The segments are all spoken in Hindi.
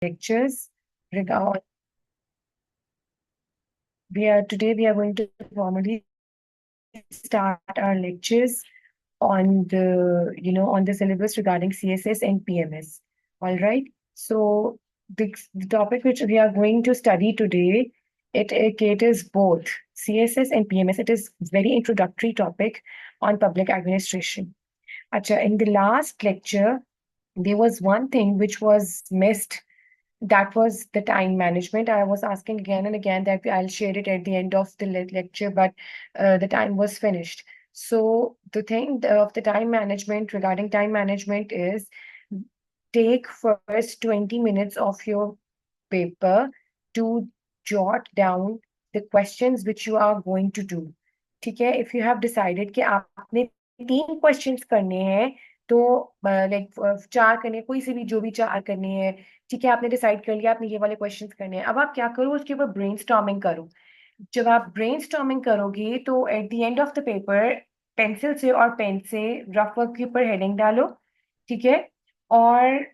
lectures regard we are going to formally start our lectures on the syllabus regarding CSS and PMS. All right. So the topic which we are going to study today, it caters both CSS and PMS. It is very introductory topic on public administration. Acha, in the last lecture, there was one thing which was missed. That was the time management. I was asking again and again that I'll share it at the end of the lecture, but the time was finished. So the thing of the time management, regarding time management, is take first 20 minutes of your paper to jot down the questions which you are going to do. ठीक है, if you have decided कि आपने 3 questions करने हैं, तो लाइक 4 करने, कोई से भी जो भी 4 करने हैं, ठीक है, आपने डिसाइड कर लिया आपने ये वाले क्वेश्चंस करने हैं। अब आप क्या करो, उसके ऊपर ब्रेनस्टॉर्मिंग करो। जब आप ब्रेनस्टॉर्मिंग करोगे तो at the end of the paper pencil से और पेन से रफ वर्क के ऊपर हेडिंग डालो, ठीक है। और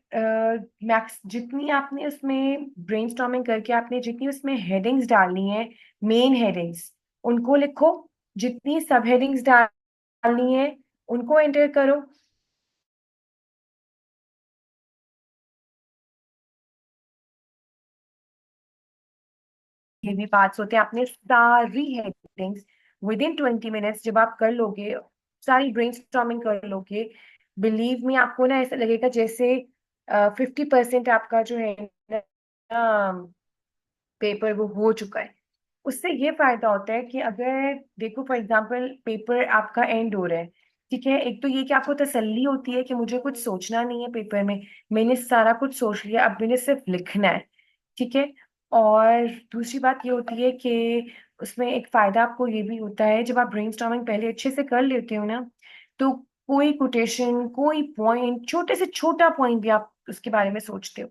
मैक्स जितनी आपने उसमें ब्रेनस्टॉर्मिंग करके आपने जितनी उसमें हेडिंग्स डालनी है, मेन हेडिंग्स, उनको लिखो। जितनी सब हेडिंग्स डालनी है उनको एंटर करो। ये भी पार्ट्स होते हैं। आपने सारी हेडिंग्स विद इन 20 मिनट्स जब आप कर लोगे, सारी ब्रेनस्टॉर्मिंग कर लोगे, बिलीव मी, आपको ना ऐसा लगेगा जैसे 50% आपका जो है ना पेपर वो हो चुका है। उससे ये फायदा होता है कि अगर देखो फॉर एग्जांपल पेपर आपका एंड हो रहा है, ठीक है, एक तो ये कि आपको तसल्ली होती है कि मुझे कुछ सोचना नहीं है पेपर में, मैंने सारा कुछ सोच लिया, अब मैंने सिर्फ लिखना है, ठीक है। और दूसरी बात ये होती है कि उसमें एक फायदा आपको ये भी होता है, जब आप ब्रेनस्टॉर्मिंग पहले अच्छे से कर लेते हो ना, तो कोई कोटेशन, कोई पॉइंट, छोटे से छोटा पॉइंट भी आप उसके बारे में सोचते हो।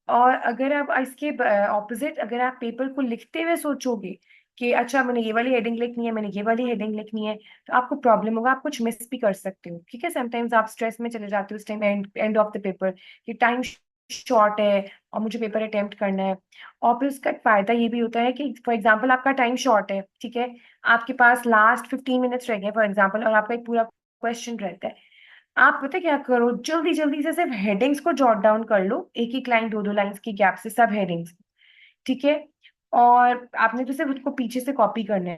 और अगर आप इसके ऑपोजिट, अगर आप पेपर को लिखते हुए सोचोगे कि अच्छा मैंने ये वाली हेडिंग लिखनी है, मैंने ये वाली हेडिंग लिखनी है, तो आपको प्रॉब्लम होगा, आप कुछ मिस भी कर सकते हो, ठीक है। समटाइम्स आप स्ट्रेस में चले जाते हो उस time, end of the paper, कि टाइम शॉर्ट है और मुझे पेपर अटेम्प्ट करना है। और फिर उसका एक फायदा ये भी होता है कि फॉर एग्जाम्पल आपका टाइम शॉर्ट है, ठीक है, आपके पास लास्ट 15 मिनट्स रह गए फॉर एग्जाम्पल, और आपका एक पूरा क्वेश्चन रहता है। आप पता क्या करो, जल्दी जल्दी से सिर्फ हेडिंग्स को जॉट डाउन कर लो, एक एक लाइन, दो दो लाइंस की गैप से सब हेडिंग्स, ठीक है। और आपने तो सिर्फ उसको पीछे से कॉपी करना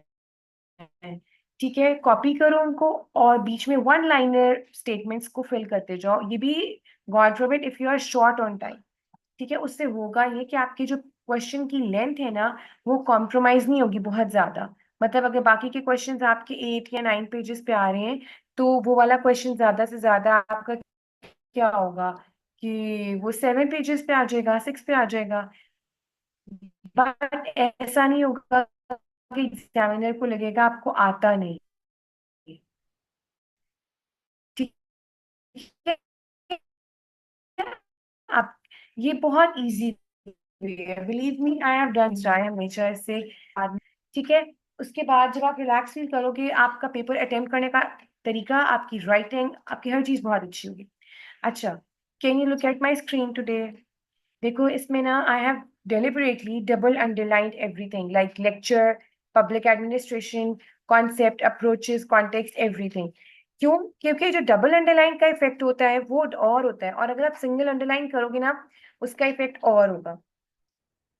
है, ठीक है, कॉपी करो उनको, और बीच में वन लाइनर स्टेटमेंट्स को फिल करते जाओ। ये भी God forbid if you are short on time, ठीक है, उससे होगा ये कि आपकी जो क्वेश्चन की लेंथ है ना, वो कॉम्प्रोमाइज नहीं होगी बहुत ज्यादा। मतलब अगर बाकी के क्वेश्चंस आपके 8 या 9 पेजेस पे आ रहे हैं, तो वो वाला क्वेश्चन ज्यादा से ज्यादा आपका क्या होगा कि वो 7 पेजेस पे आ जाएगा, 6 पे आ जाएगा। बट ऐसा नहीं होगा कि एग्जामिनर को लगेगा आपको आता नहीं, ठीक है। आप, ये बहुत इजी है, believe me, I have done, try हमेशा इससे ठीक है। उसके बाद जब आप रिलैक्स फील करोगे, आपका पेपर अटेम्प्ट करने का तरीका, आपकी राइटिंग, आपकी हर चीज बहुत अच्छी होगी। अच्छा, can you look at my screen today? देखो इसमें ना I have deliberately double underlined everything like lecture, public administration, concept, approaches, context, everything। क्यों? क्योंकि जो डबल अंडरलाइन का इफेक्ट होता है वो और होता है, और अगर आप सिंगल अंडरलाइन करोगे ना, उसका इफेक्ट और होगा।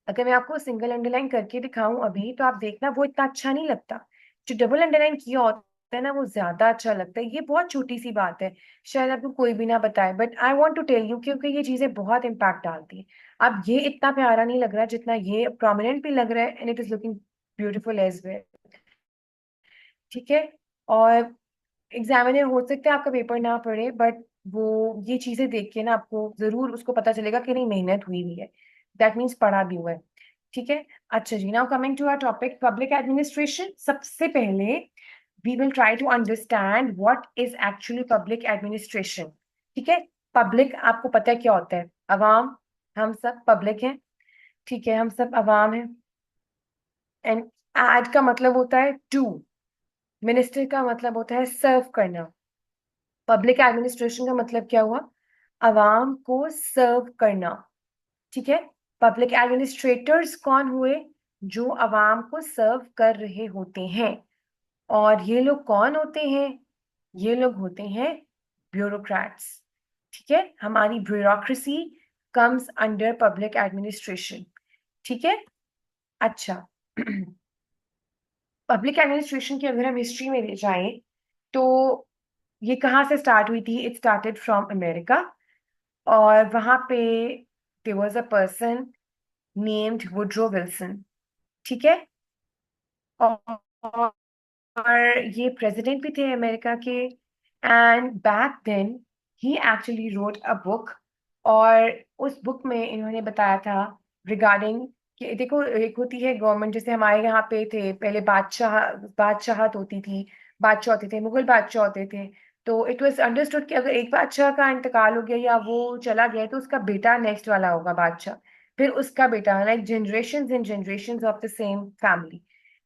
अगर मैं आपको सिंगल अंडरलाइन करके दिखाऊं अभी, तो आप देखना वो इतना अच्छा नहीं लगता। जो डबल अंडरलाइन किया होता है ना, वो ज्यादा अच्छा लगता है। ये बहुत छोटी सी बात है, शायद आपको कोई भी ना बताए, but I want to tell you, क्योंकि ये चीजें बहुत इम्पैक्ट डालती हैं। अब ये इतना प्यारा नहीं लग रहा जितना ये प्रोमिनेंट भी लग रहा है, and it is looking beautiful as well, ठीक है। और एग्जामिनर हो सकता है आपका पेपर ना पढ़े, बट वो ये चीजें देख के ना आपको जरूर उसको पता चलेगा कि नहीं, मेहनत हुई हुई है, दैट मीन्स पढ़ा भी हुआ है, ठीक है। अच्छा जी, now coming to our topic public administration. सबसे पहले we will try to understand what is actually public administration, ठीक है। पब्लिक आपको पता है क्या होता है? अवाम। हम सब पब्लिक हैं, ठीक है, हम सब अवाम हैं। एंड एड का मतलब होता है टू, मिनिस्टर का मतलब होता है सर्व करना। पब्लिक एडमिनिस्ट्रेशन का मतलब क्या हुआ? अवाम को सर्व करना, ठीक है। पब्लिक एडमिनिस्ट्रेटर्स कौन हुए? जो अवाम को सर्व कर रहे होते हैं। और ये लोग कौन होते हैं? ये लोग होते हैं ब्यूरोक्रेट्स। ठीक है, हमारी bureaucracy comes under public administration. ठीक है। अच्छा, पब्लिक एडमिनिस्ट्रेशन की अगर हम हिस्ट्री में जाएं तो ये कहाँ से स्टार्ट हुई थी? It started from America. और वहां पे there was a person named Woodrow Wilson. ठीक है। और ये प्रेसिडेंट भी थे अमेरिका के। And back then he actually wrote a book. और उस बुक में इन्होंने बताया था रिगार्डिंग कि देखो, एक होती है गवर्नमेंट, जैसे हमारे यहाँ पे थे पहले बादशाहत होती थी, बादशाह होते थे, मुगल बादशाह होते थे। तो इट वाज अंडरस्टूड कि अगर एक बादशाह का इंतकाल हो गया या वो चला गया तो उसका बेटा नेक्स्ट वाला होगा बादशाह, फिर उसका बेटा, like generation and generation of the same family.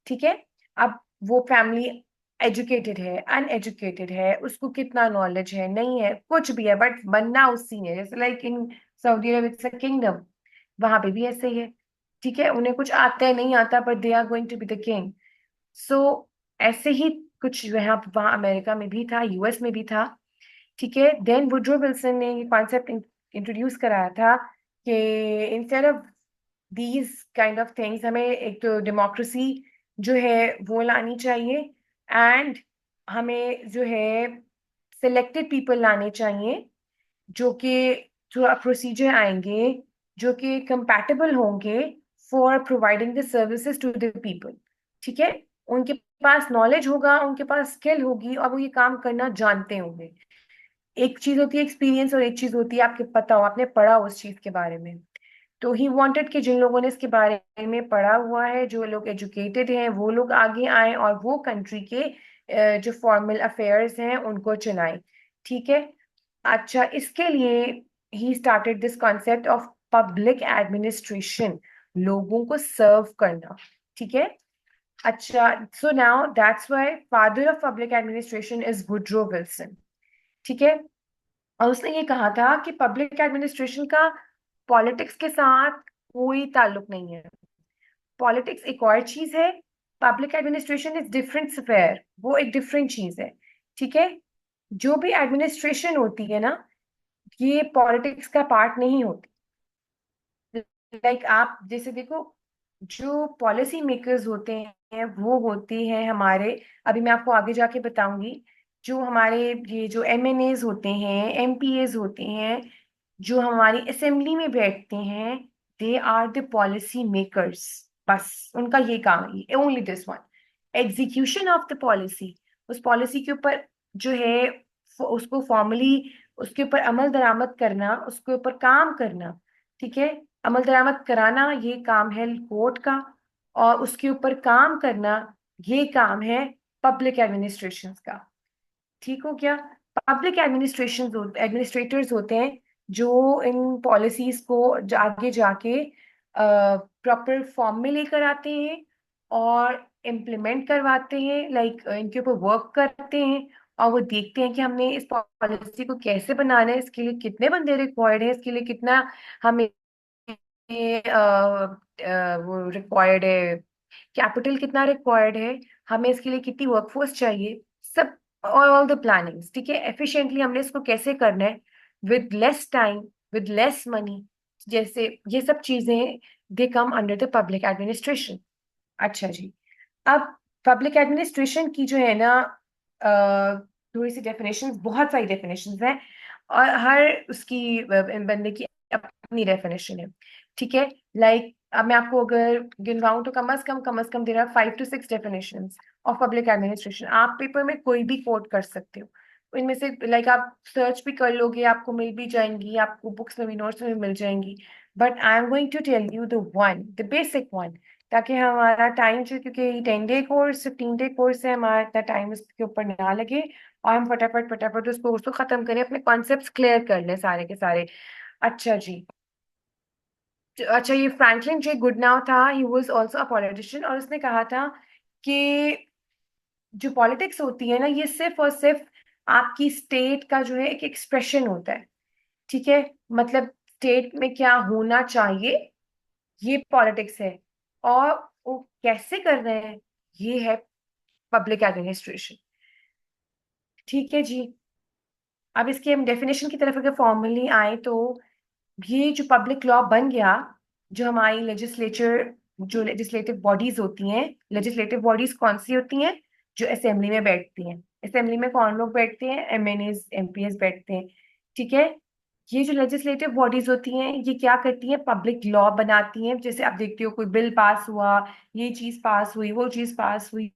ठीक है। अब वो फैमिली एजुकेटेड है, अनएजुकेटेड है, उसको कितना नॉलेज है, नहीं है, कुछ भी है, बट बनना उसी ने, जैसे like in Saudi Arab it's a kingdom, वहां पे भी ऐसे ही है। ठीक है, उन्हें कुछ आता है नहीं आता, but they are going to be the king. So ऐसे ही कुछ यहाँ वहाँ अमेरिका में भी था, यूएस में भी था। ठीक है। देन वुड्रो विल्सन ने ये कॉन्सेप्ट इंट्रोड्यूस कराया था कि instead of these kind of things, हमें एक तो डेमोक्रेसी जो है वो लानी चाहिए। एंड हमें जो है सिलेक्टेड पीपल लाने चाहिए, जो कि थोड़ा प्रोसीजर आएंगे जो कि कंपैटिबल होंगे for providing the services to the people. ठीक है। उनके पास नॉलेज होगा, उनके पास स्किल होगी, और वो ये काम करना जानते होंगे। एक चीज होती है एक्सपीरियंस, और एक चीज होती है आपके पता हो, आपने पढ़ा हो उस चीज के बारे में। तो ही वांटेड कि जिन लोगों ने इसके बारे में पढ़ा हुआ है, जो लोग एजुकेटेड हैं, वो लोग आगे आए और वो कंट्री के जो फॉर्मल अफेयर्स हैं उनको चलाएं। ठीक है। अच्छा, इसके लिए he started this concept of public administration, लोगों को सर्व करना। ठीक है। अच्छा, so now that's why father of public administration is Woodrow Wilson. ठीक है। और उसने ये कहा था कि पब्लिक एडमिनिस्ट्रेशन का पॉलिटिक्स के साथ कोई ताल्लुक नहीं है। पॉलिटिक्स एक और चीज है, public administration is different sphere, वो एक डिफरेंट चीज है। ठीक है। जो भी एडमिनिस्ट्रेशन होती है ना, ये पॉलिटिक्स का पार्ट नहीं होती। लाइक आप जैसे देखो, जो पॉलिसी मेकर्स होते हैं वो होते हैं हमारे, अभी मैं आपको आगे जाके बताऊंगी, जो हमारे ये जो एमएनएज होते हैं, एमपीएज होते हैं, जो हमारी असेंबली में बैठते हैं, they are the policy makers. बस उनका ये काम है, only this one. Execution of the policy, उस पॉलिसी के ऊपर जो है उसको फॉर्मली, उसके ऊपर अमल दरामद करना, उसके ऊपर काम करना। ठीक है। अमल दरामद कराना ये काम है कोर्ट का, और उसके ऊपर काम करना ये काम है पब्लिक एडमिनिस्ट्रेशन का। ठीक हो क्या? पब्लिक एडमिनिस्ट्रेशन एडमिनिस्ट्रेटर्स होते हैं जो इन पॉलिसीज को आगे जाके प्रॉपर फॉर्म में लेकर आते हैं और इम्प्लीमेंट करवाते हैं, लाइक इनके ऊपर वर्क करते हैं। और वो देखते हैं कि हमने इस पॉलिसी को कैसे बनाना है, इसके लिए कितने बंदे रिक्वायर्ड है, इसके लिए कितना हमें वो रिक्वायर्ड है, कैपिटल कितना रिक्वायर्ड है, हमें इसके लिए कितनी वर्कफोर्स चाहिए, सब ऑल द प्लानिंग्स। ठीक है। एफिशिएंटली हमने इसको कैसे करना है, with less time, with less money, जैसे ये सब चीजें they come under the public administration. अच्छा जी। अब पब्लिक एडमिनिस्ट्रेशन की जो है ना, थोड़ी सी डेफिनेशंस, बहुत सारी डेफिनेशंस हैं, और हर उसकी बंदे की अपनी डेफिनेशन है। ठीक है। लाइक अब मैं आपको अगर गिनवाऊं तो कम अज कम there are 5 to 6 definitions of public administration. आप पेपर में कोई भी कोट कर सकते हो इनमें से, लाइक आप सर्च भी कर लोगे, आपको मिल भी जाएंगी, आपको बुक्स में भी, नोट्स में भी मिल जाएंगी। But I am going to tell you the basic one, ताकि हमारा टाइम जो, क्योंकि 10 डे कोर्स, 15 डे कोर्स है, हमारा इतना टाइम उसके ऊपर ना लगे, और हम फटाफट फटाफट उस कोर्स को खत्म करें, अपने कॉन्सेप्ट्स क्लियर कर लें सारे के सारे। अच्छा जी। अच्छा, ये फ्रैंकलिन जे गुडनाउ था, he was also a politician, और उसने कहा था कि जो पॉलिटिक्स होती है ना, ये सिर्फ और सिर्फ आपकी स्टेट का जो है एक एक्सप्रेशन होता है। ठीक है। मतलब स्टेट में क्या होना चाहिए, ये पॉलिटिक्स है। और वो कैसे कर रहे हैं, ये है पब्लिक एडमिनिस्ट्रेशन। ठीक है जी। अब इसके हम डेफिनेशन की तरफ अगर फॉर्मली आए तो ये जो पब्लिक लॉ बन गया, जो हमारी लेजिस्लेचर, जो लेजिस्लेटिव बॉडीज होती हैं, लेजिस्लेटिव बॉडीज कौन सी होती हैं? जो असेंबली में बैठती हैं। असेंबली में कौन लोग बैठते हैं? एमएनएस, एमपीएस बैठते हैं। ठीक है। ये जो लेजिस्लेटिव बॉडीज होती हैं, ये क्या करती हैं? पब्लिक लॉ बनाती हैं। जैसे आप देखते हो कोई बिल पास हुआ, ये चीज पास हुई, वो चीज पास हुई,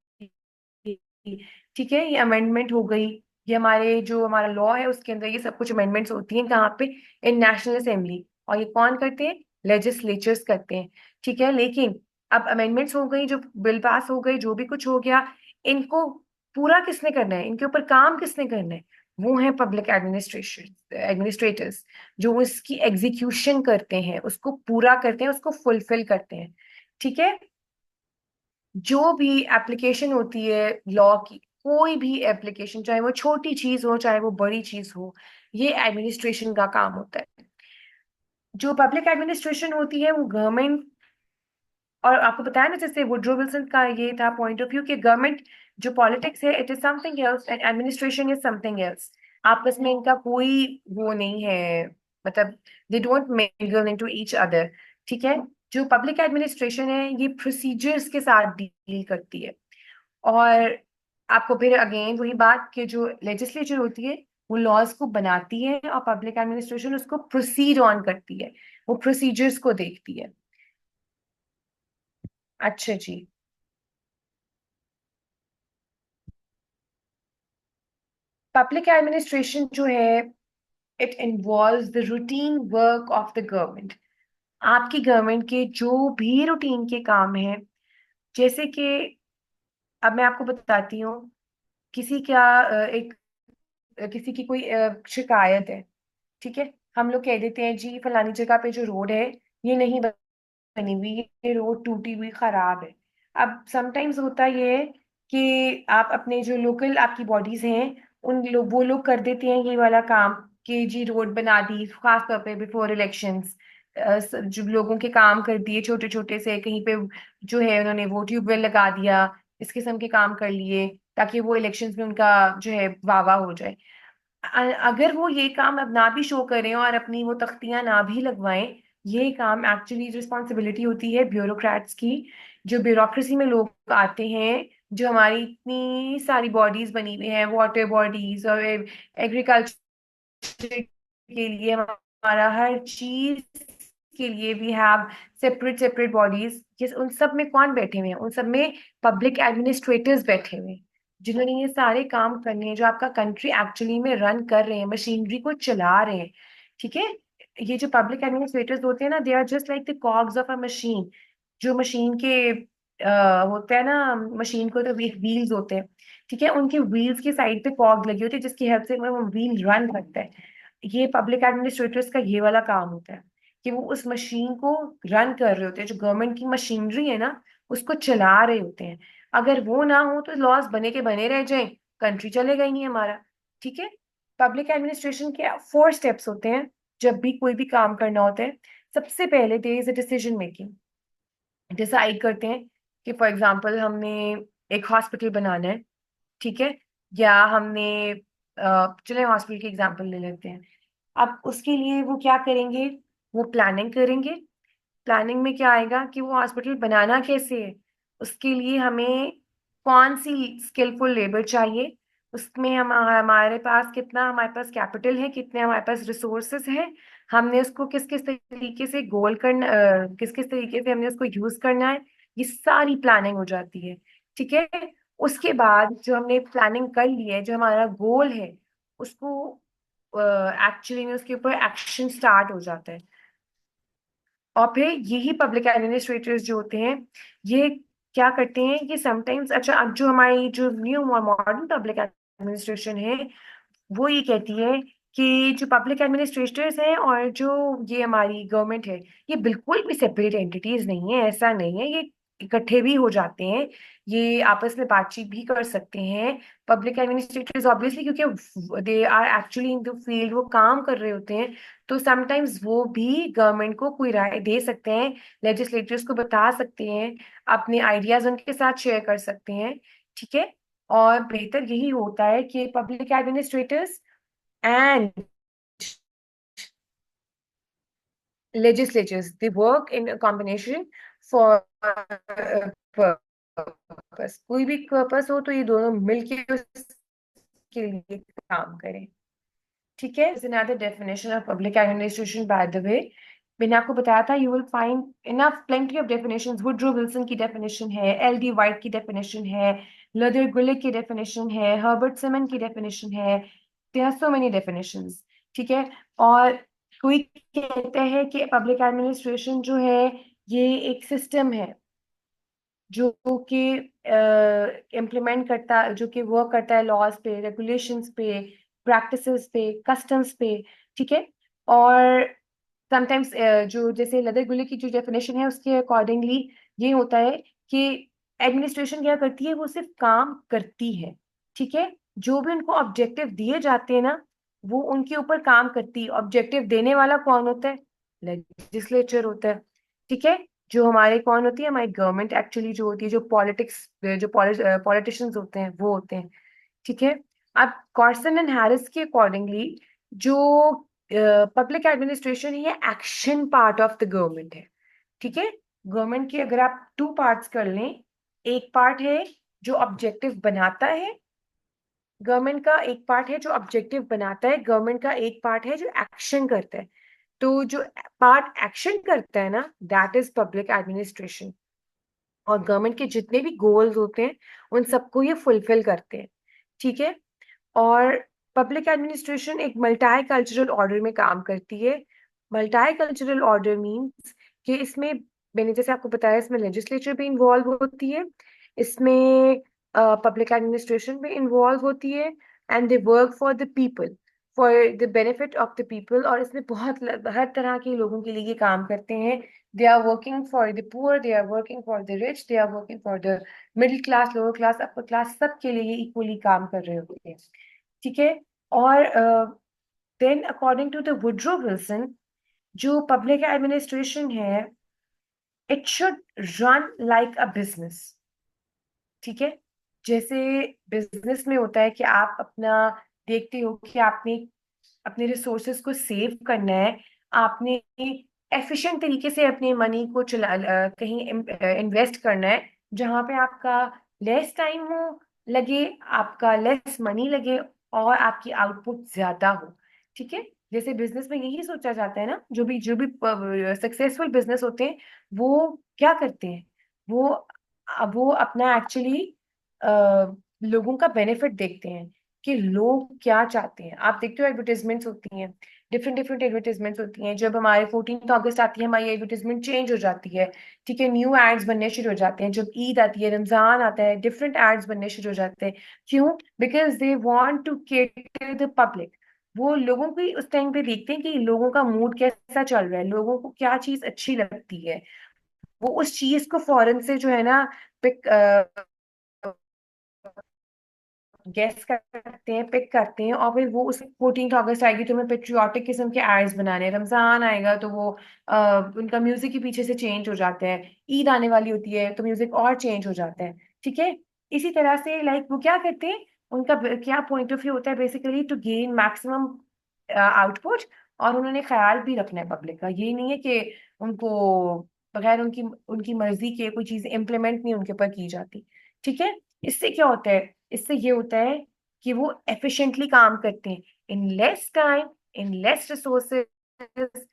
ठीक है, ये अमेंडमेंट हो गई। ये हमारे जो हमारा लॉ है उसके अंदर ये सब कुछ अमेंडमेंट्स होती हैं, कहाँ पे? इन नेशनल असेंबली। और ये कौन करते हैं? लेजिस्लेचर्स करते हैं। ठीक है। लेकिन अब अमेंडमेंट्स हो गई, जो बिल पास हो गई, जो भी कुछ हो गया, इनको पूरा किसने करना है? इनके ऊपर काम किसने करना है? वो है पब्लिक एडमिनिस्ट्रेशन, एडमिनिस्ट्रेटर्स, जो उसकी एग्जीक्यूशन करते हैं, उसको पूरा करते हैं, उसको फुलफिल करते हैं। ठीक है। जो भी एप्लीकेशन होती है लॉ की, कोई भी एप्लीकेशन, चाहे वो छोटी चीज हो चाहे वो बड़ी चीज हो, ये एडमिनिस्ट्रेशन का काम होता है। जो पब्लिक एडमिनिस्ट्रेशन होती है वो गवर्नमेंट, और आपको बताया ना जैसे वुड्रो विल्सन का ये था पॉइंट ऑफ व्यू कि गवर्नमेंट जो पॉलिटिक्स है it is something else and administration is something else. आपस में इनका कोई वो नहीं है, मतलब they don't mingle into each other. ठीक है। जो पब्लिक एडमिनिस्ट्रेशन है ये प्रोसीजर्स के साथ डील करती है। और आपको फिर अगेन वही बात कि जो लेजिस्लेचर होती है वो लॉज को बनाती है और पब्लिक एडमिनिस्ट्रेशन उसको प्रोसीड ऑन करती है, वो प्रोसीजर्स को देखती है। अच्छा जी। पब्लिक एडमिनिस्ट्रेशन जो है it involves the routine work of the government. आपकी गवर्नमेंट के जो भी रूटीन के काम हैं, जैसे कि अब मैं आपको बताती हूँ, किसी का एक किसी की कोई शिकायत है। ठीक है। हम लोग कह देते हैं जी फलानी जगह पे जो रोड है ये नहीं बनी हुई, ये रोड टूटी हुई खराब है। अब समटाइम्स होता ये है कि आप अपने जो लोकल आपकी बॉडीज हैं, उन लोग वो लोग कर देते हैं ये वाला काम कि जी रोड बना दी, खास तौर पे बिफोर इलेक्शंस। जो लोगों के काम कर दिए छोटे छोटे से, कहीं पे जो है उन्होंने वो ट्यूबवेल लगा दिया, इस किस्म के काम कर लिए ताकि वो इलेक्शंस में उनका जो है वाह वाह हो जाए। अगर वो ये काम अब ना भी शो करें और अपनी वो तख्तियां ना भी लगवाएं, ये काम एक्चुअली रिस्पॉन्सिबिलिटी होती है ब्यूरोक्रेट्स की। जो ब्यूरोक्रेसी में लोग आते हैं, जो हमारी इतनी सारी बॉडीज बनी हुई हैं, वाटर बॉडीज और एग्रीकल्चर के लिए, हमारा हर चीज के लिए we have separate separate bodies. जिस उन सब में कौन बैठे हुए हैं? उन सब में पब्लिक एडमिनिस्ट्रेटर्स बैठे हुए हैं, जिन्होंने ये सारे काम करने हैं, जो आपका कंट्री एक्चुअली में रन कर रहे हैं, मशीनरी को चला रहे हैं। ठीक है। ये जो पब्लिक एडमिनिस्ट्रेटर्स होते हैं ना, they are just like the cogs of a machine. जो मशीन के होते हैं ना, मशीन को तो व्हील्स होते हैं। ठीक है। उनके व्हील्स की साइड पे कॉग लगी होती है जिसकी हेल्प से वो व्हील रन करता है। ये पब्लिक एडमिनिस्ट्रेटर्स का ये वाला काम होता है कि वो उस मशीन को रन कर रहे होते हैं, जो गवर्नमेंट की मशीनरी है ना उसको चला रहे होते हैं। अगर वो ना हो तो लॉस बने के बने रह जाएं, कंट्री चलेगा ही नहीं हमारा। ठीक है। पब्लिक एडमिनिस्ट्रेशन के 4 स्टेप्स होते हैं जब भी कोई भी काम करना होता है। सबसे पहले there is a decision making. Decide करते हैं कि फॉर एग्जांपल हमने एक हॉस्पिटल बनाना है। ठीक है। या हमने चले हॉस्पिटल की एग्जांपल ले लेते हैं। अब उसके लिए वो क्या करेंगे? वो प्लानिंग करेंगे। प्लानिंग में क्या आएगा कि वो हॉस्पिटल बनाना कैसे है, उसके लिए हमें कौन सी स्किलफुल लेबर चाहिए, उसमें हम हमारे पास कितना, हमारे पास कैपिटल है, कितने हमारे पास रिसोर्सेज हैं, हमने उसको किस किस तरीके से गोल करना, किस किस तरीके से हमने उसको यूज करना है, ये सारी प्लानिंग हो जाती है। ठीक है। उसके बाद जो हमने प्लानिंग कर ली है, जो हमारा गोल है, उसको एक्चुअली में उसके ऊपर एक्शन स्टार्ट हो जाता है। और फिर यही पब्लिक एडमिनिस्ट्रेटर्स जो होते हैं, ये क्या करते हैं कि समटाइम्स, अच्छा अब जो हमारी जो न्यू और मॉडर्न पब्लिक एडमिनिस्ट्रेशन है वो ये कहती है कि जो पब्लिक एडमिनिस्ट्रेटर्स हैं और जो ये हमारी गवर्नमेंट है, ये बिल्कुल भी सेपरेट एंटिटीज नहीं है, ऐसा नहीं है। इकट्ठे भी हो जाते हैं, ये आपस में बातचीत भी कर सकते हैं। पब्लिक एडमिनिस्ट्रेटर्स ऑब्वियसली, क्योंकि they are actually in the field, वो काम कर रहे होते हैं, तो समटाइम्स वो भी गवर्नमेंट को कोई राय दे सकते हैं, लेजिस्लेटर्स को बता सकते हैं, अपने आइडियाज उनके साथ शेयर कर सकते हैं। ठीक है। और बेहतर यही होता है कि public administrators and legislatures, they work in a combination for purpose. कोई भी पर्पस हो तो ये दोनों मिलके उसके लिए काम करें। ठीक है। Is another definition of public administration, by the way। मैंने आपको बताया था you will find enough plenty of definitions. Woodrow Wilson की डेफिनेशन है, एल डी वाइट की डेफिनेशन है, लदर गुलिक की डेफिनेशन है, हर्बर्ट सिमन की डेफिनेशन है। There are so many definitions. ठीक है। और कोई कहता है कि पब्लिक एडमिनिस्ट्रेशन जो है ये एक सिस्टम है जो कि इम्प्लीमेंट करता, जो कि वर्क करता है लॉज पे, रेगुलेशंस पे, प्रैक्टिसेस पे, कस्टम्स पे। ठीक है। और समटाइम्स जो जैसे लदर गुले की जो डेफिनेशन है उसके अकॉर्डिंगली ये होता है कि एडमिनिस्ट्रेशन क्या करती है, वो सिर्फ काम करती है। ठीक है। जो भी उनको ऑब्जेक्टिव दिए जाते हैं ना, वो उनके ऊपर काम करती है। ऑब्जेक्टिव देने वाला कौन होता है? लेजिस्लेचर होता है। ठीक है। जो हमारे कौन होती है? हमारी गवर्नमेंट एक्चुअली जो होती है, जो पॉलिटिक्स, जो पॉलिटिशियंस होते हैं वो होते हैं। ठीक है। अब कॉर्सन एंड हैरिस के अकॉर्डिंगली जो पब्लिक एडमिनिस्ट्रेशन है ये action part of the government है। ठीक है। गवर्नमेंट के अगर आप टू पार्ट्स कर लें, एक पार्ट है जो ऑब्जेक्टिव बनाता है, गवर्नमेंट का एक पार्ट है जो ऑब्जेक्टिव बनाता है, गवर्नमेंट का एक पार्ट है जो एक्शन करता है। तो जो पार्ट एक्शन करता है ना, दैट इज पब्लिक एडमिनिस्ट्रेशन। और गवर्नमेंट के जितने भी गोल्स होते हैं उन सबको ये फुलफिल करते हैं। ठीक है। और पब्लिक एडमिनिस्ट्रेशन एक मल्टाई कल्चरल ऑर्डर में काम करती है। मल्टाई कल्चरल ऑर्डर मीन्स कि इसमें, मैंने जैसे आपको बताया, इसमें लेजिस्लेचर भी इन्वॉल्व होती है, इसमें पब्लिक एडमिनिस्ट्रेशन भी इन्वॉल्व होती है, and they work for the people, for the benefit of the people. और इसमें बहुत हर तरह के लोगों के लिए ये काम करते हैं। They are working for the poor, they are working for the rich, they are working for the middle class, lower class, upper class, सबके लिए इक्वली काम कर रहे होते हैं। ठीक है। और then according to the Woodrow Wilson, जो पब्लिक एडमिनिस्ट्रेशन है, it should run like a business. ठीक है। जैसे बिजनेस में होता है कि आप अपना देखते हो कि आपने अपने रिसोर्सेज को सेव करना है, आपने एफिशिएंट तरीके से अपने मनी को कहीं इन्वेस्ट करना है जहां पे आपका लेस टाइम हो लगे, आपका लेस मनी लगे, और आपकी आउटपुट ज्यादा हो। ठीक है। जैसे बिजनेस में यही सोचा जाता है ना, जो भी सक्सेसफुल बिजनेस होते हैं वो क्या करते हैं, वो वो अपना एक्चुअली लोगों का बेनिफिट देखते हैं कि लोग क्या चाहते हैं। आप देखते हो एडवर्टाइजमेंट्स होती हैं, डिफरेंट डिफरेंट एडवर्टाइजमेंट्स होती हैं। जब हमारे 14th अगस्त आती है, हमारी एडवर्टाइजमेंट चेंज हो जाती है। ठीक है। न्यू एड्स बनने शुरू हो जाते हैं। जब ईद आती है, रमजान आता है, डिफरेंट एड्स बनने शुरू हो जाते हैं। क्यों? Because they want to cater the public. वो लोगों की उस टाइम पे देखते हैं कि लोगों का मूड कैसा चल रहा है, लोगों को क्या चीज अच्छी लगती है, वो उस चीज को फौरन से जो है ना पिक गेस करते हैं, पिक करते हैं, और फिर वो उस 14th अगस्त आएगी तो मैं पेट्रियाटिक किस्म के एड्स बनाने, रमजान आएगा तो वो उनका म्यूजिक के पीछे से चेंज हो जाता है, ईद आने वाली होती है तो म्यूजिक और चेंज हो जाता है। ठीक है। इसी तरह से लाइक वो क्या करते हैं, उनका क्या पॉइंट ऑफ व्यू होता है, basically to gain maximum output. और उन्होंने ख्याल भी रखना है पब्लिक का, ये नहीं है कि उनको बगैर उनकी उनकी मर्जी के कोई चीज इम्प्लीमेंट नहीं उनके ऊपर की जाती। ठीक है। इससे क्या होता है, इससे ये होता है कि वो एफिशिएंटली काम करते हैं, in less time, in less resources,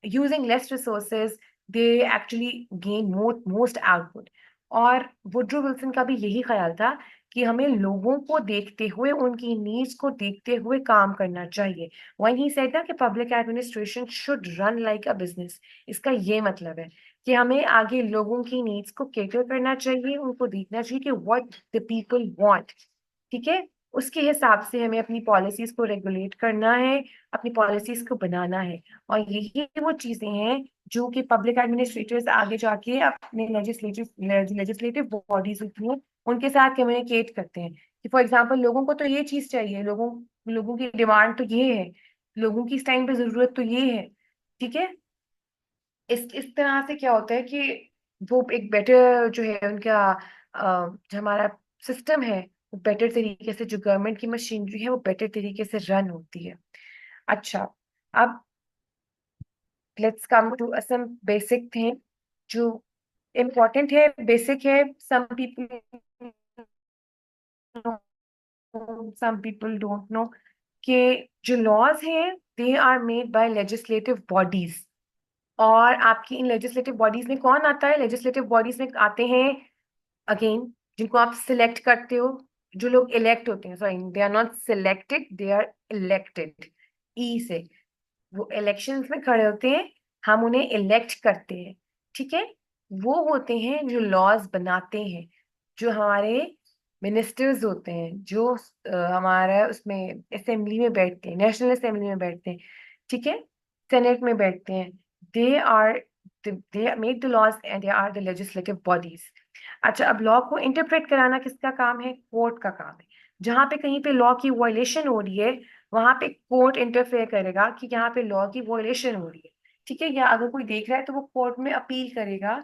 using less resources, they actually gain most output. और वुड्रो विल्सन का भी यही ख्याल था कि हमें लोगों को देखते हुए, उनकी नीड्स को देखते हुए काम करना चाहिए। व्हेन ही सेड ना कि public administration should run like a business, इसका ये मतलब है कि हमें आगे लोगों की नीड्स को केटर करना चाहिए, उनको देखना चाहिए कि व्हाट द पीपल वांट। ठीक है। उसके हिसाब से हमें अपनी पॉलिसीज को रेगुलेट करना है, अपनी पॉलिसीज को बनाना है। और यही वो चीजें हैं जो कि पब्लिक एडमिनिस्ट्रेटर्स आगे जाके अपने लेजिस्लेटिव बॉडीज होती हैं उनके साथ कम्युनिकेट करते हैं कि फॉर एग्जाम्पल लोगों को तो ये चीज चाहिए, लोगों लोगों की डिमांड तो ये है, लोगों की इस टाइम पे जरूरत तो ये है। ठीक है। इस तरह से क्या होता है कि वो एक बेटर जो है उनका जो हमारा सिस्टम है वो बेटर तरीके से, जो गवर्नमेंट की मशीनरी है वो बेटर तरीके से रन होती है। अच्छा, अब let's come to some basic thing जो इम्पोर्टेंट है, बेसिक है। Some people some people don't know कि जो लॉज हैं they are made by legislative bodies. और आपकी इन लेजिस्लेटिव बॉडीज में कौन आता है? लेजिस्लेटिव बॉडीज में आते हैं अगेन जिनको आप सिलेक्ट करते हो, जो लोग इलेक्ट होते हैं। Sorry, they are not selected, they are elected. E से वो इलेक्शंस में खड़े होते हैं, हम उन्हें इलेक्ट करते हैं। ठीक है। वो होते हैं जो लॉज बनाते हैं, जो हमारे मिनिस्टर्स होते हैं, जो हमारा उसमें असेंबली में बैठते हैं, नेशनल असेंबली में बैठते हैं। ठीक है। सेनेट में बैठते हैं। They are they make the laws and they are the legislative bodies. अच्छा, अब लॉ को इंटरप्रेट कराना किसका काम है? कोर्ट का काम है। जहां पे कहीं पे लॉ की वायलेशन हो रही है वहां पे कोर्ट इंटरफेयर करेगा कि यहाँ पे लॉ की वायलेशन हो रही है। ठीक है। या अगर कोई देख रहा है तो वो कोर्ट में अपील करेगा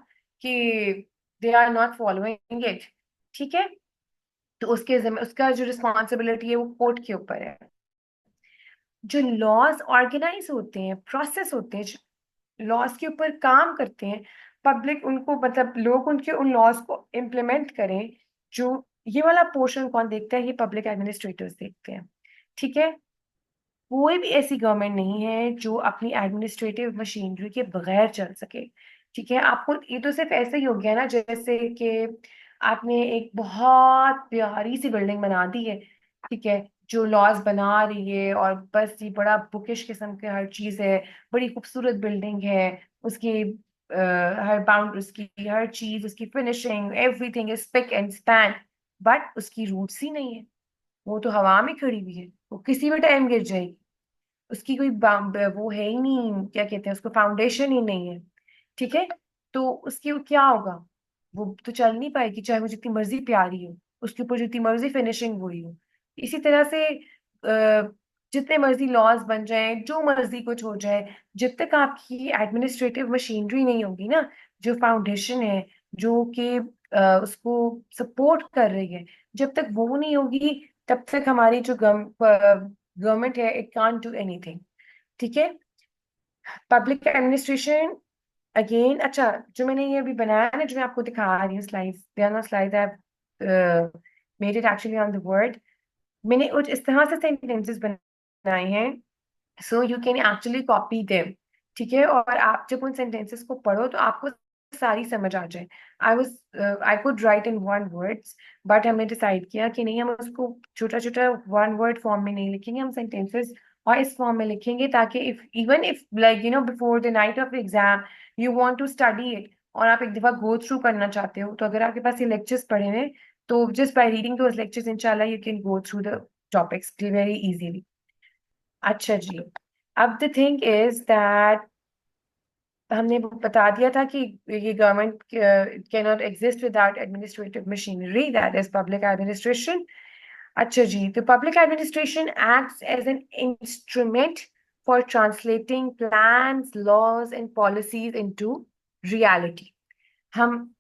कि they are not following it. ठीक है। तो उसके जिम्मे उसका जो रिस्पॉन्सिबिलिटी है वो कोर्ट के ऊपर है। जो लॉज ऑर्गेनाइज होते हैं, प्रोसेस होते हैं, लॉज के ऊपर काम करते हैं, पब्लिक उनको मतलब लोग उनके उन लॉज को इम्प्लीमेंट करें, जो ये वाला पोर्शन कौन देखता है? ये पब्लिक एडमिनिस्ट्रेटर्स देखते हैं। ठीक है। कोई भी ऐसी गवर्नमेंट नहीं है जो अपनी एडमिनिस्ट्रेटिव मशीनरी के बगैर चल सके। ठीक है। आपको ये तो सिर्फ ऐसे ही हो गया ना जैसे कि आपने एक बहुत प्यारी सी बिल्डिंग बना दी है। ठीक है। जो लॉज बना रही है और बस ये बड़ा बुकिश किस्म की हर चीज है, बड़ी खूबसूरत बिल्डिंग है, उसकी हर बाउंड उसकी हर चीज, उसकी finishing, everything is spick and span, but उसकी रूट्स ही नहीं है। वो तो हवा में खड़ी हुई है, वो किसी भी टाइम गिर जाएगी। उसकी कोई वो है ही नहीं, क्या कहते हैं उसको, फाउंडेशन ही नहीं है। ठीक है। तो उसकी वो क्या होगा? वो तो चल नहीं पाएगी चाहे वो जितनी मर्जी प्यारी हो, उसके ऊपर जितनी मर्जी फिनिशिंग हुई हो। इसी तरह से जितने मर्जी लॉज बन जाए, जो मर्जी कुछ हो जाए, जब तक आपकी एडमिनिस्ट्रेटिव मशीनरी नहीं होगी ना, जो फाउंडेशन है, जो कि उसको सपोर्ट कर रही है, जब तक वो नहीं होगी तब तक हमारी जो गवर्नमेंट है इट कांट डू एनीथिंग। ठीक है। Public administration again. अच्छा, जो मैंने ये अभी बनाया ना, जो मैं आपको दिखा रही हूँ slides, they are not slides, I have made it actually on the word. मैंने कुछ इस तरह से सेंटेंसेस बनाए हैं so you can actually copy them. ठीक है। और आप जब उन सेंटेंसेस को पढ़ो तो आपको सारी समझ आ जाए। I could write in one words, but हमने डिसाइड किया कि नहीं, हम उसको छोटा छोटा वन वर्ड फॉर्म में नहीं लिखेंगे, हम सेंटेंसेस और इस फॉर्म में लिखेंगे ताकि if even if like before the night of exam you want to study it और आप एक दफा गो थ्रू करना चाहते हो, तो अगर आपके पास ये लेक्चर्स पढ़े हुए तो just by reading those lectures इंशाल्लाह you can go through the topics very easily. अच्छा जी, अब द थिंग इज दैट हमने बता दिया था कि ये government can not exist without administrative machinery, that is public administration. अच्छा जी, तो public administration acts as an instrument for translating plans, laws and policies into reality. हम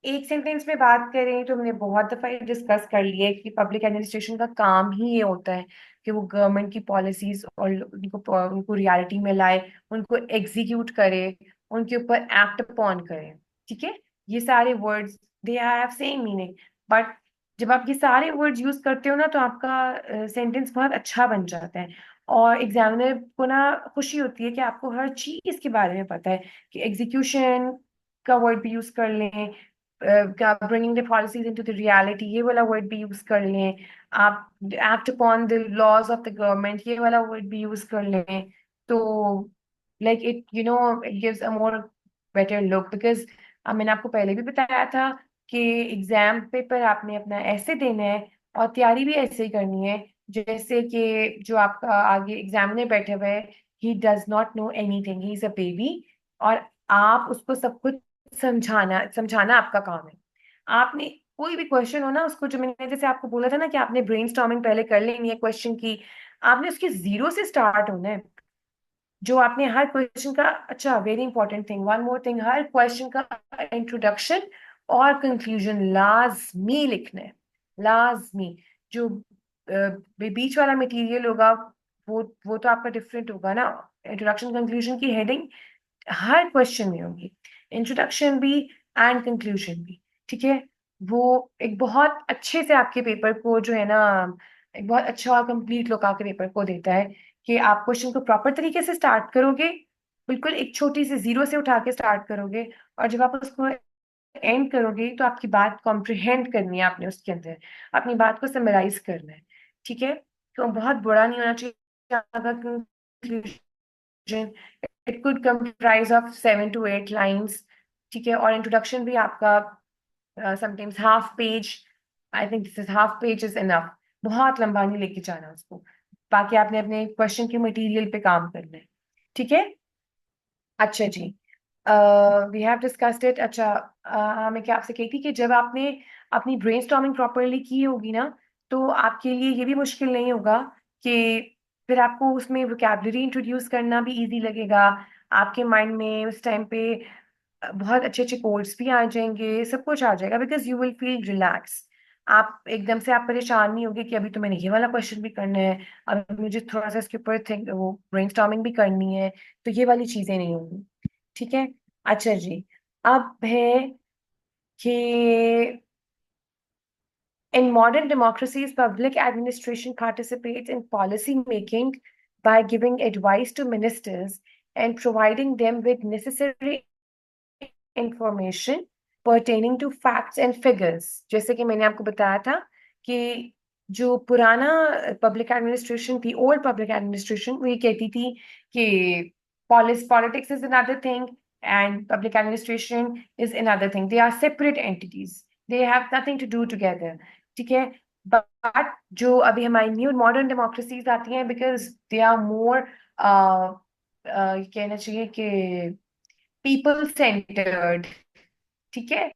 एक सेंटेंस में बात करें तो हमने बहुत दफा ये डिस्कस कर लिया है कि पब्लिक एडमिनिस्ट्रेशन का काम ही ये होता है कि वो गवर्नमेंट की पॉलिसीज और उनको रियलिटी में लाए, उनको एग्जीक्यूट करे, उनके ऊपर एक्ट अपॉन करे। ठीक है। ये सारे words they have same meaning, but जब आप ये सारे वर्ड्स यूज करते हो ना तो आपका सेंटेंस बहुत अच्छा बन जाता है। और एग्जामिनर को ना खुशी होती है कि आपको हर चीज के बारे में पता है, कि एग्जीक्यूशन का वर्ड भी यूज कर लें, क्या bringing the policies into the reality ये वाला वर्ड भी यूज कर लें, आप act upon the laws of the government ये वाला वर्ड भी यूज कर लें, तो like it it gives a more better look. Because मैंने आपको पहले भी बताया था कि एग्जाम पेपर आपने अपना ऐसे देना है और तैयारी भी ऐसे ही करनी है जैसे कि जो आपका आगे एग्जामिनर बैठे हुए है, he does not know anything, he is a baby, और आप उसको सब कुछ समझाना समझाना आपका काम है। आपने कोई भी क्वेश्चन हो ना, उसको जो मैंने जैसे आपको बोला था ना कि आपने ब्रेनस्टॉर्मिंग पहले कर लेनी है क्वेश्चन की, आपने उसके जीरो से स्टार्ट होना है। जो आपने हर क्वेश्चन का, अच्छा very important thing, one more thing, हर क्वेश्चन का इंट्रोडक्शन और कंक्लूजन लाजमी लिखना है, लाजमी। जो बीच वाला मटेरियल होगा वो तो आपका डिफरेंट होगा ना। इंट्रोडक्शन कंक्लूजन की हेडिंग हर क्वेश्चन में होगी, इंट्रोडक्शन भी एंड कंक्लूजन भी, ठीक है। वो एक बहुत अच्छे से आपके पेपर को जो है ना, एक बहुत अच्छा और कंप्लीट लुक आपके पेपर को देता है कि आप क्वेश्चन को प्रॉपर तरीके से स्टार्ट करोगे, बिल्कुल एक छोटी सी जीरो से उठा के स्टार्ट करोगे, और जब आप उसको एंड करोगे तो आपकी बात कॉम्प्रिहेंड करनी है, आपने उसके अंदर अपनी बात को समराइज करना है, ठीक है। तो बहुत बड़ा नहीं होना चाहिए आपका conclusion, it could comprise of 7 to 8 lines, ठीक है। और इंट्रोडक्शन भी आपका sometimes half page, I think this is half page is enough, बहुत लंबा नहीं लेके जाना उसको। बाकी आपने अपने क्वेश्चन के मटेरियल पे काम करना है, ठीक है। अच्छा जी, वी हैव डिस्कस्ड इट। अच्छा, मैं क्या आपसे कही थी कि जब आपने अपनी ब्रेनस्टॉर्मिंग प्रॉपरली की होगी ना, तो आपके लिए ये भी मुश्किल नहीं होगा कि फिर आपको उसमें वोकैबुलरी इंट्रोड्यूस करना भी इजी लगेगा। आपके माइंड में उस टाइम पे बहुत अच्छे अच्छे कोड्स भी आ जाएंगे, सब कुछ आ जाएगा, because you will feel relax. आप एकदम से आप परेशान नहीं होगे कि अभी तो मैंने ये वाला क्वेश्चन भी करना है, अब मुझे थोड़ा सा इसके ऊपर थिंक वो ब्रेनस्टॉर्मिंग भी करनी है, तो ये वाली चीजें नहीं होंगी, ठीक है। अच्छा जी, अब है कि in modern democracies, public administration participates in policy making by giving advice to ministers and providing them with necessary information pertaining to facts and figures। जैसे कि मैंने आपको बताया था कि जो पुराना पब्लिक एडमिनिस्ट्रेशन थी, ओल्ड पब्लिक एडमिनिस्ट्रेशन, वो ये कहती थी कि politics is another thing and public administration is another thing, they are separate entities, they have nothing to do together, ठीक है। बट जो अभी हमारी न्यू मॉडर्न डेमोक्रेसीज आती हैं, बिकॉज दे आर मोर कहना चाहिए कि पीपल सेंटर्ड, ठीक है,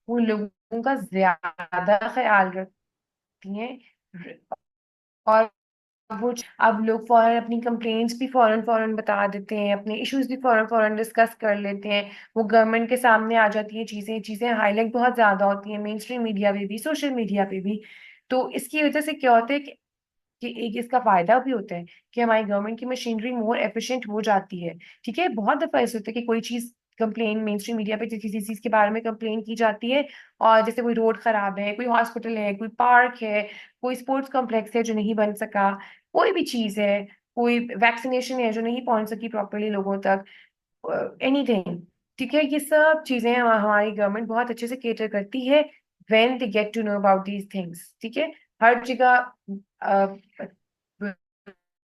वो लोगों का ज्यादा ख्याल रखती हैं। और वो अब लोग फौरन अपनी कंप्लेंट्स भी फौरन फौरन बता देते हैं, अपने इश्यूज भी फौरन फौरन डिस्कस कर लेते हैं, वो गवर्नमेंट के सामने आ जाती है, चीजें चीजें हाईलाइट बहुत ज्यादा होती हैं, मेन स्ट्रीम मीडिया पे भी, सोशल मीडिया पे भी। तो इसकी वजह से क्या होता है कि एक इसका फायदा भी होता है कि हमारी गवर्नमेंट की मशीनरी मोर एफिशिएंट हो जाती है, ठीक है। बहुत दफा ऐसा होता है कि कोई चीज कंप्लेन मेन स्ट्रीम मीडिया पे किसी चीज के बारे में कंप्लेन की जाती है, और जैसे कोई रोड खराब है, कोई हॉस्पिटल है, कोई पार्क है, कोई स्पोर्ट्स कॉम्प्लेक्स है जो नहीं बन सका, कोई भी चीज है, कोई वैक्सीनेशन है जो नहीं पहुंच सकी प्रॉपरली लोगों तक, एनीथिंग, ठीक है। ये सब चीजें हमारी गवर्नमेंट बहुत अच्छे से केटर करती है when they get to know about these things, ठीक है। हर जगह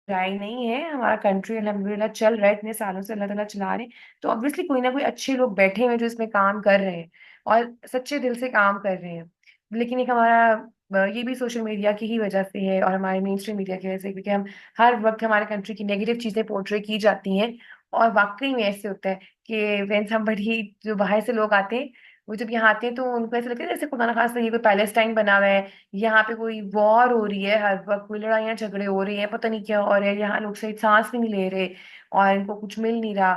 बुराई नहीं है, हमारा कंट्री अल्हम्दुलिल्लाह चल रहा है, इतने सालों से अल्लाह ताला चला रहे हैं, तो ऑब्वियसली कोई ना कोई अच्छे लोग बैठे हुए हैं जो इसमें काम कर रहे हैं और सच्चे दिल से काम कर रहे हैं। लेकिन एक हमारा ये भी सोशल मीडिया की ही वजह से है और हमारे मेन स्ट्रीम मीडिया की वजह से, क्योंकि हम हर वक्त हमारे कंट्री की नेगेटिव चीजें पोर्ट्रे की जाती हैं। और वाकई में ऐसे होता है कि वेन समबडी, जो बाहर से लोग आते हैं, वो जब यहाँ आते हैं तो उनको ऐसा लगता है जैसे खुदा ना खास्ता ये कोई पैलेस्टाइन बना हुआ है, यहाँ पे कोई वॉर हो रही है, हर वक्त कोई लड़ाइयाँ झगड़े हो रही हैं, पता नहीं क्या हो रहा है, यहाँ लोग सही सांस भी नहीं ले रहे और इनको कुछ मिल नहीं रहा।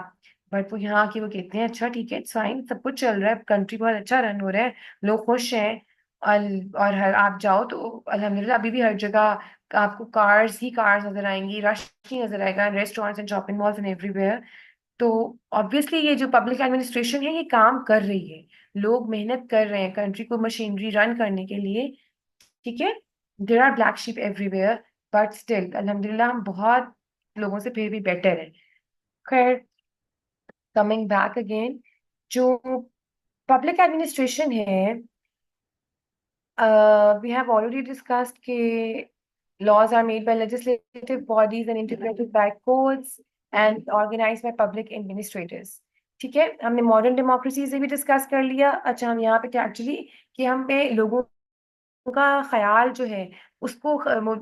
बट वो यहाँ की वो कहते हैं अच्छा ठीक है, इट्स फाइन, सब कुछ चल रहा है, कंट्री बहुत अच्छा रन हो रहा है, लोग खुश हैं। और हर आप जाओ तो अल्हम्दुलिल्लाह अभी भी हर जगह आपको कार्स ही कार्स नजर आएंगी, रश ही नजर आएगा, restaurants and shopping malls and everywhere. तो ऑब्वियसली ये जो पब्लिक एडमिनिस्ट्रेशन है ये काम कर रही है, लोग मेहनत कर रहे हैं कंट्री को मशीनरी रन करने के लिए, ठीक है। There are black sheep everywhere, but still अल्हम्दुलिल्लाह हम बहुत लोगों से फिर भी बेटर है। खैर, कमिंग बैक अगेन, जो पब्लिक एडमिनिस्ट्रेशन है, we have already discussed कि laws are made by legislative bodies and interpreted by courts and organized by public administrators, ठीक है। हमने मॉडर्न डेमोक्रेसी से भी डिस्कस कर लिया। अच्छा, हम यहाँ पे एक्चुअली कि हम पे लोगों का ख्याल जो है उसको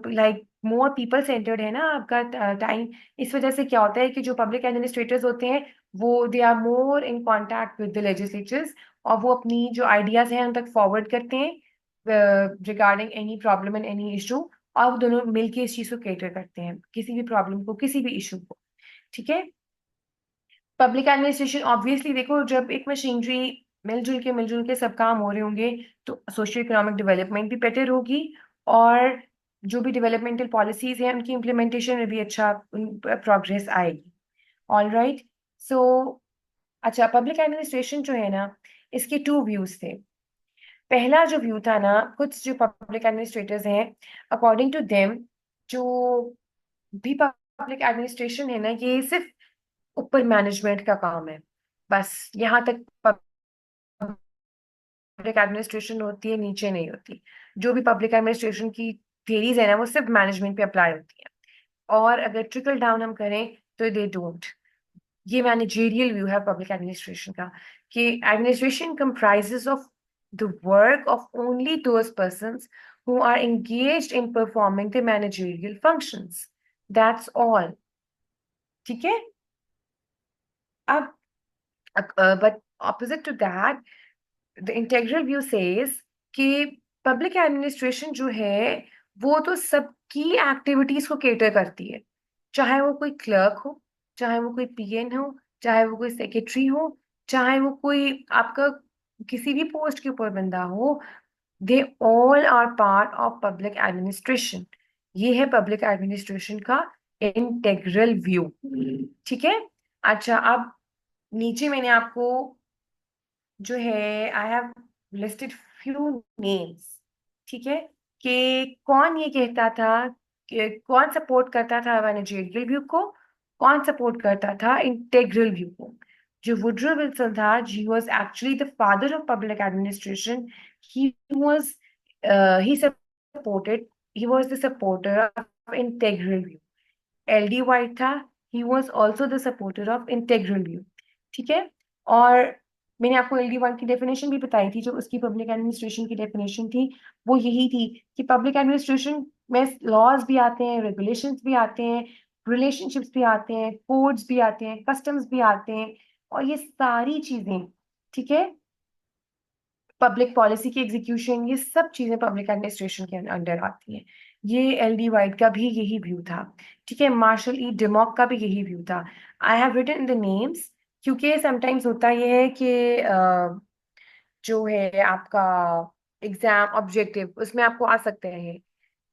लाइक मोर पीपल सेंटर्ड है ना आपका टाइम। इस वजह से क्या होता है कि जो पब्लिक एडमिनिस्ट्रेटर्स होते हैं वो they are more in contact with the legislatures, और वो अपनी जो आइडियाज हैं उन तक फॉरवर्ड करते हैं regarding any problem and any issue, और वो दोनों मिलके इस चीज को केटर करते हैं, किसी भी प्रॉब्लम को, किसी भी इशू को। ठीक है। पब्लिक एडमिनिस्ट्रेशन ऑब्वियसली देखो, जब एक मशीनरी मिलजुल के सब काम हो रहे होंगे तो सोशियो इकोनॉमिक डेवलपमेंट भी बेटर होगी, और जो भी डेवलपमेंटल पॉलिसीज हैं उनकी इम्प्लीमेंटेशन में भी अच्छा प्रोग्रेस आएगी। All right. सो अच्छा, पब्लिक एडमिनिस्ट्रेशन जो है ना, इसके टू व्यूज थे। पहला जो व्यू था ना, कुछ जो पब्लिक एडमिनिस्ट्रेटर्स हैं, अकॉर्डिंग टू देम, जो भी पब्लिक एडमिनिस्ट्रेशन है ना, ये सिर्फ ऊपर मैनेजमेंट का काम है, बस यहाँ तक पब्लिक एडमिनिस्ट्रेशन होती है, नीचे नहीं होती। जो भी पब्लिक एडमिनिस्ट्रेशन की थियरीज है ना, वो सिर्फ मैनेजमेंट पे अप्लाई होती है, और अगर ट्रिकल डाउन हम करें तो दे डोंट। ये मैनेजेरियल व्यू है पब्लिक एडमिनिस्ट्रेशन का, कि administration comprises of the work of only those persons who are engaged in performing the managerial functions. That's all. ठीक है। अब but opposite to that, the integral view says कि पब्लिक एडमिनिस्ट्रेशन जो है वो तो सबकी एक्टिविटीज को केटर करती है, चाहे वो कोई क्लर्क हो, चाहे वो कोई पीएन हो, चाहे वो कोई सेक्रेटरी हो, चाहे वो कोई आपका किसी भी पोस्ट के ऊपर बंदा हो, they all are part of public administration. ये है पब्लिक एडमिनिस्ट्रेशन का इंटेग्रल व्यू। ठीक है। अच्छा, अब नीचे मैंने आपको जो है I have listed few names. ठीक है, कि कौन ये कहता था, कि कौन सपोर्ट करता था मैनेजरियल व्यू को, कौन सपोर्ट करता था इंटेग्रल व्यू को। जो वुडरो विल्सन था, he was actually the father of public administration. He was he supported he was the supporter of integral view. L D White था, he was also the supporter of integral view. ठीक है। और मैंने आपको एलडी वाइट की डेफिनेशन भी बताई थी, जो उसकी पब्लिक एडमिनिस्ट्रेशन की डेफिनेशन थी वो यही थी कि पब्लिक एडमिनिस्ट्रेशन में लॉज भी आते हैं, रेगुलेशंस भी आते हैं, रिलेशनशिप्स भी आते हैं, कोड्स भी आते हैं, कस्टम्स भी आते हैं, और ये सारी चीजें, ठीक है, पब्लिक पॉलिसी की एग्जीक्यूशन, ये सब चीजें पब्लिक एडमिनिस्ट्रेशन के अंडर आती हैं। ये एलडी वाइट का भी यही व्यू था। ठीक है। मार्शल ई डिमॉक का भी यही व्यू था। I have written the names, क्योंकि समटाइम्स होता ये है कि जो है आपका एग्जाम ऑब्जेक्टिव, उसमें आपको आ सकते हैं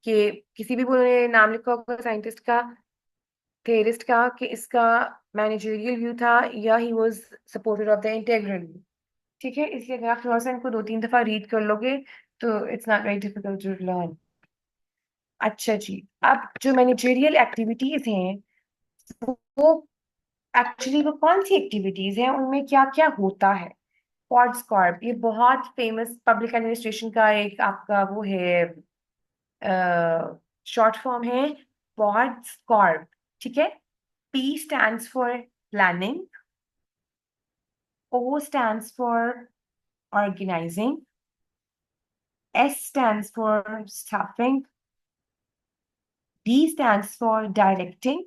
कि किसी भी उन्होंने नाम लिखा होगा साइंटिस्ट का, थेरिस्ट का, कि इसका मैनेजरियल व्यू था या he was supporter of the integral view. ठीक है। इसलिए अगर आप थोड़ा सा इनको 2-3 दफा रीड कर लोगे तो it's not very difficult to learn. अच्छा जी, अब जो मैनेजरियल एक्टिविटीज हैं, वो एक्चुअली वो कौन सी एक्टिविटीज हैं, उनमें क्या क्या होता है। पॉड्स कॉर्प, ये बहुत फेमस पब्लिक एडमिनिस्ट्रेशन का एक आपका वो है, शॉर्ट फॉर्म है पॉड्स कॉर्प। ठीक है। P stands for planning, O stands for organizing, S stands for staffing, D stands for directing,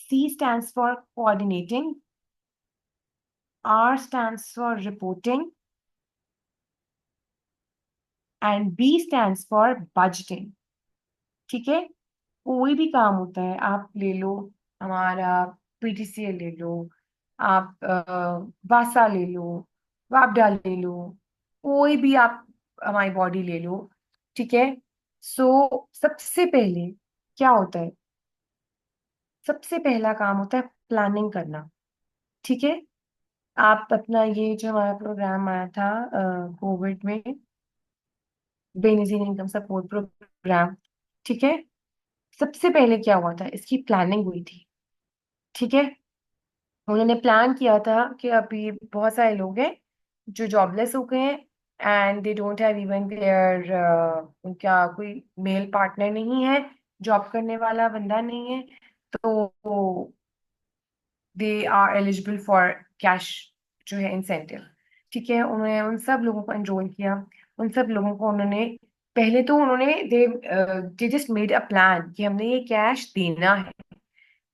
C stands for coordinating, R stands for reporting, and B stands for budgeting. ठीक है। कोई भी काम होता है, आप ले लो हमारा पीटीसीएल ले लो, आप वासा ले लो, वापडा ले लो, कोई भी आप हमारी बॉडी ले लो। ठीक है। सो सबसे पहले क्या होता है, सबसे पहला काम होता है प्लानिंग करना। ठीक है। आप अपना ये जो हमारा प्रोग्राम आया था कोविड में, बेनजीर इनकम सपोर्ट प्रोग्राम, ठीक है, सबसे पहले क्या हुआ था, इसकी प्लानिंग हुई थी। ठीक है। उन्होंने प्लान किया था कि अभी बहुत सारे लोग हैं जो जॉबलेस हो गए हैं, and they don't have even their, उनका कोई मेल पार्टनर नहीं है, जॉब करने वाला बंदा नहीं है, तो they are eligible for cash जो है इंसेंटिव। ठीक है, उन्होंने उन सब लोगों को एनरोल किया। उन सब लोगों को उन्होंने, पहले तो उन्होंने they just made a plan कि हमने ये कैश देना है।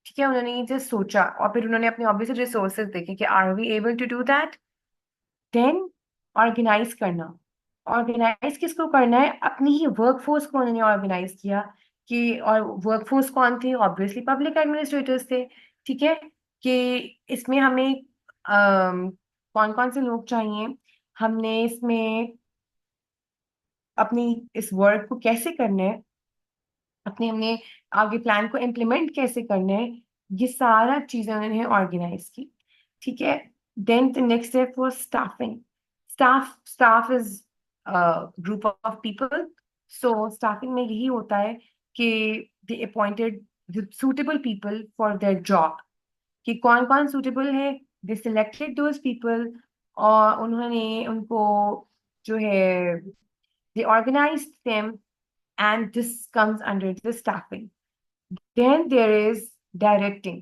ठीक है, उन्होंने ये जस्ट सोचा और फिर उन्होंने अपने ऑब्वियस रिसोर्सेज देखे कि are we able to do that. Then organize करना। ऑर्गेनाइज किसको करना है? अपनी ही वर्कफोर्स को उन्होंने ऑर्गेनाइज किया। कि और वर्कफोर्स कौन थी? ऑब्वियसली पब्लिक एडमिनिस्ट्रेटर्स थे। ठीक है, कि इसमें हमें कौन कौन से लोग चाहिए, हमने इसमें अपनी इस वर्क को कैसे करना है, अपने हमने आगे प्लान को इम्प्लीमेंट कैसे करना है, ये सारा चीजें उन्होंने ऑर्गेनाइज की। ठीक है, then the next step was staffing. Staff is group of people. So staffing में यही होता है कि they appointed the suitable people for their job. कि कौन कौन सुटेबल है, दे सिलेक्टेड दोज पीपल। और उन्होंने उनको जो है, they organized them, and this comes under the staffing. Then there is directing.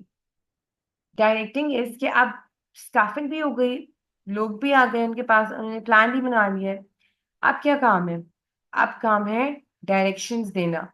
Directing is कि अब स्टाफिंग भी हो गई, लोग भी आ गए उनके पास, उन्होंने प्लान भी बना लिया है। अब क्या काम है? अब काम है डायरेक्शंस देना।